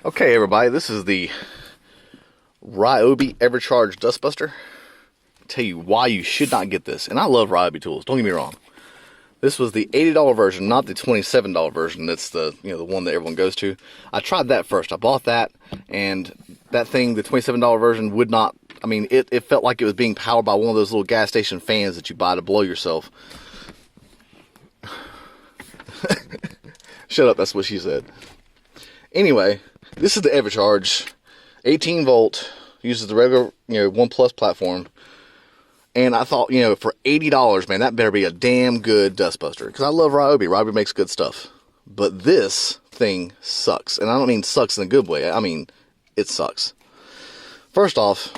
Okay, everybody, this is the Ryobi EverCharge Dustbuster. I'll tell you why you should not get this. And I love Ryobi tools, don't get me wrong. This was the $80 version, not the $27 version. That's the the one that everyone goes to. I tried that first. I bought that, and that thing, the $27 version, would not. I mean, it felt like it was being powered by one of those little gas station fans that you buy to blow yourself. Shut up, that's what she said. Anyway, this is the EverCharge, 18 volt, uses the regular, One Plus platform. And I thought, for $80, man, that better be a damn good dustbuster. Because I love Ryobi. Ryobi makes good stuff. But this thing sucks. And I don't mean sucks in a good way. I mean, it sucks. First off,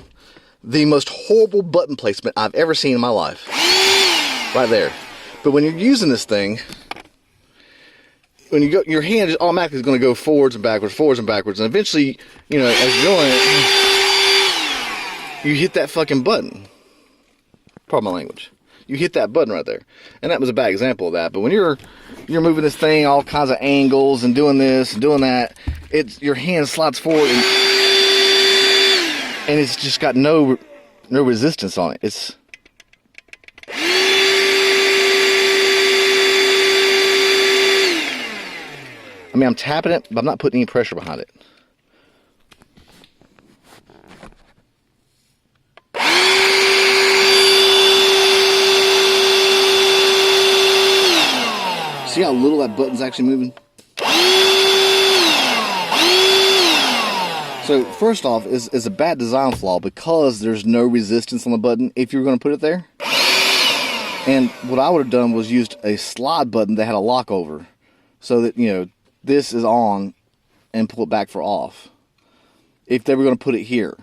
the most horrible button placement I've ever seen in my life. Right there. But when you're using this thing, when you go, your hand just automatically is going to go forwards and backwards, and eventually, as you're going, you hit that fucking button. Pardon my language. You hit that button right there, and that was a bad example of that. But when you're moving this thing all kinds of angles and doing this and doing that, your hand slides forward and it's just got no resistance on it. I'm tapping it, but I'm not putting any pressure behind it. See how little that button's actually moving? So, first off, is a bad design flaw because there's no resistance on the button if you're going to put it there. And what I would have done was used a slide button that had a lock over. So that, this is on and pull it back for off. If they were going to put it here.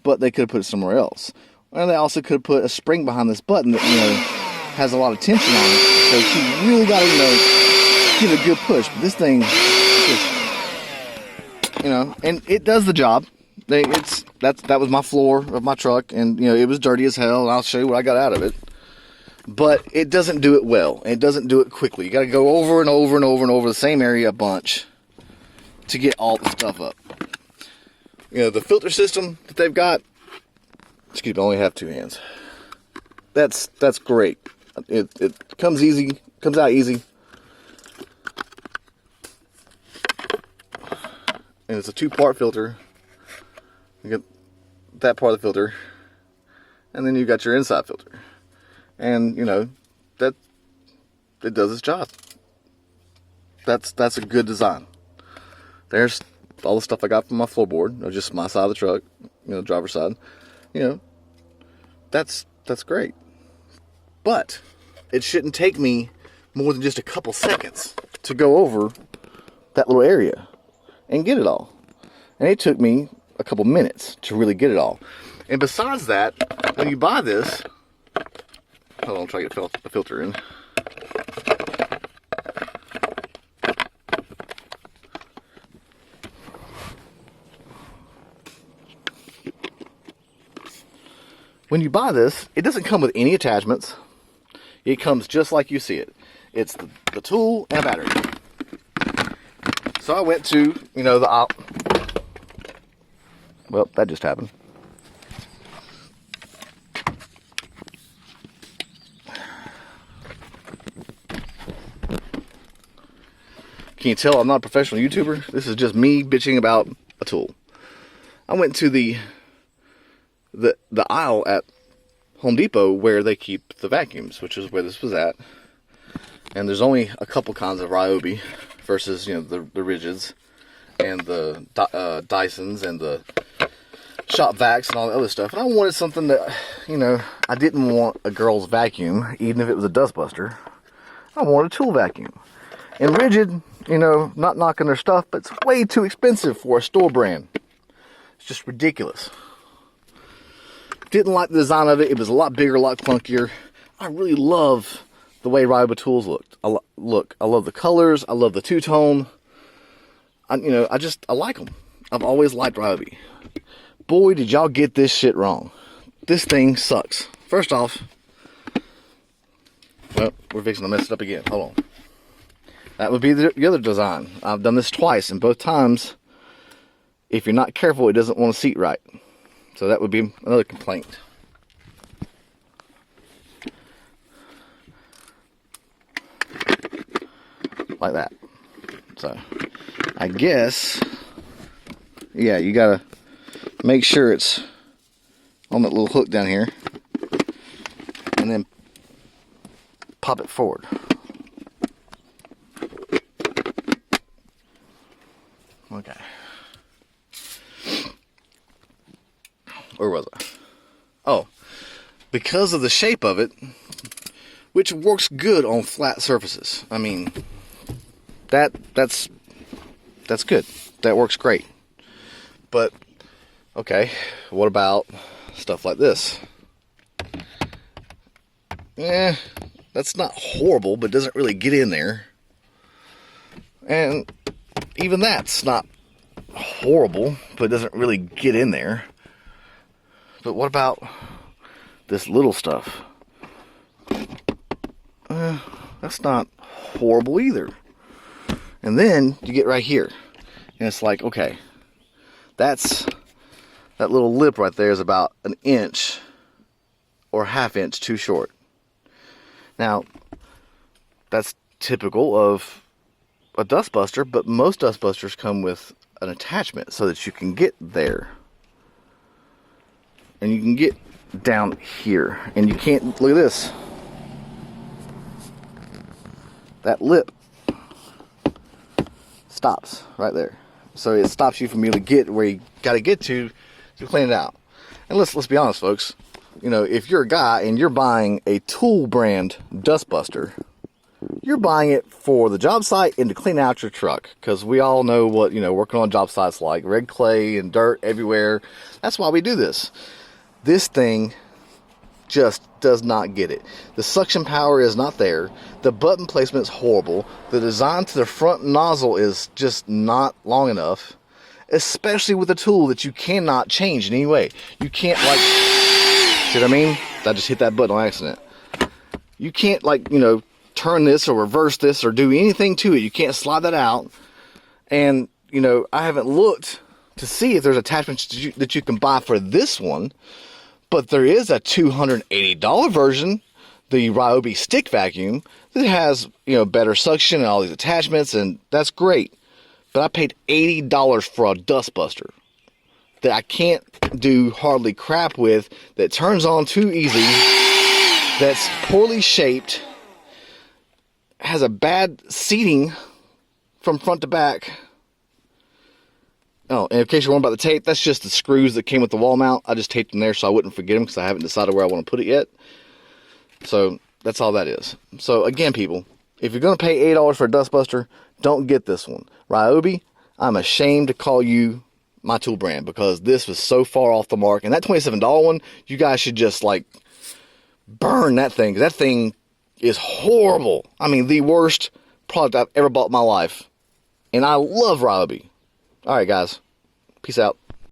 But they could have put it somewhere else. And they also could have put a spring behind this button that, has a lot of tension on it. So you really got to, give it a good push. But this thing just, and it does the job. That was my floor of my truck. And, it was dirty as hell. And I'll show you what I got out of it. But it doesn't do it well. It doesn't do it quickly. You got to go over and over and over and over the same area a bunch to get all the stuff up. The filter system that they've got. Excuse me, I only have two hands. That's great. It comes easy. Comes out easy. And it's a two-part filter. You get that part of the filter, and then you got your inside filter. And, that it does its job. That's a good design. There's all the stuff I got from my floorboard, or just my side of the truck, driver's side. That's great. But it shouldn't take me more than just a couple seconds to go over that little area and get it all. And it took me a couple minutes to really get it all. And besides that, when you buy this, hold on, try to get the filter in. When you buy this, it doesn't come with any attachments. It comes just like you see it. It's the tool and a battery. So I went to, the aisle. Well, that just happened. Can you tell I'm not a professional YouTuber? This is just me bitching about a tool. I went to the aisle at Home Depot where they keep the vacuums, which is where this was at. And there's only a couple kinds of Ryobi versus, the Rigids and the Dysons and the Shop Vacs and all the other stuff. And I wanted something that, I didn't want a girl's vacuum, even if it was a dustbuster. I wanted a tool vacuum. And Rigid, not knocking their stuff, but it's way too expensive for a store brand. It's just ridiculous. Didn't like the design of it. It was a lot bigger, a lot clunkier. I really love the way Ryobi tools looked. I love the colors. I love the two-tone. I like them. I've always liked Ryobi. Boy, did y'all get this shit wrong. This thing sucks. First off, well, we're fixing to mess it up again. Hold on. That would be the other design. I've done this twice, and both times if you're not careful, it doesn't want to seat right. So that would be another complaint. Like that. So I guess, yeah, you gotta make sure it's on that little hook down here, and then pop it forward. Okay. Where was I? Oh, because of the shape of it, which works good on flat surfaces. I mean, that's good. That works great. But okay, what about stuff like this? That's not horrible, but doesn't really get in there. And even that's not horrible, but doesn't really get in there. But what about this little stuff? That's not horrible either. And then you get right here, and it's like, okay, that little lip right there is about an inch or ½ inch too short. Now, that's typical of a dustbuster, but most dustbusters come with an attachment so that you can get there. And you can get down here. And you can't, look at this. That lip stops right there. So it stops you from being able to get where you got to get to clean it out. And let's be honest, folks. You know, if you're a guy and you're buying a Tool brand dustbuster, you're buying it for the job site and to clean out your truck. Because we all know what, you know, working on job sites like red clay and dirt everywhere. That's why we do this. This thing just does not get it. The suction power is not there. The button placement is horrible. The design to the front nozzle is just not long enough. Especially with a tool that you cannot change in any way. You can't, like, see what I mean? I just hit that button on accident. You can't, like, you know, turn this or reverse this or do anything to it. You can't slide that out. And, you know, I haven't looked to see if there's attachments that you can buy for this one. But there is a $280 version, the Ryobi stick vacuum, that has, you know, better suction and all these attachments, and that's great. But I paid $80 for a dustbuster that I can't do hardly crap with, that turns on too easy, that's poorly shaped, has a bad seating from front to back. Oh, and in case you're wondering about the tape, that's just the screws that came with the wall mount. I just taped them there so I wouldn't forget them because I haven't decided where I want to put it yet. So that's all that is. So again, people, if you're going to pay $8 for a dustbuster, don't get this one. Ryobi, I'm ashamed to call you my Tool brand because this was so far off the mark. And that $27 one, you guys should just like burn that thing. That thing is horrible. I mean, the worst product I've ever bought in my life. And I love Ryobi. All right, guys. Peace out.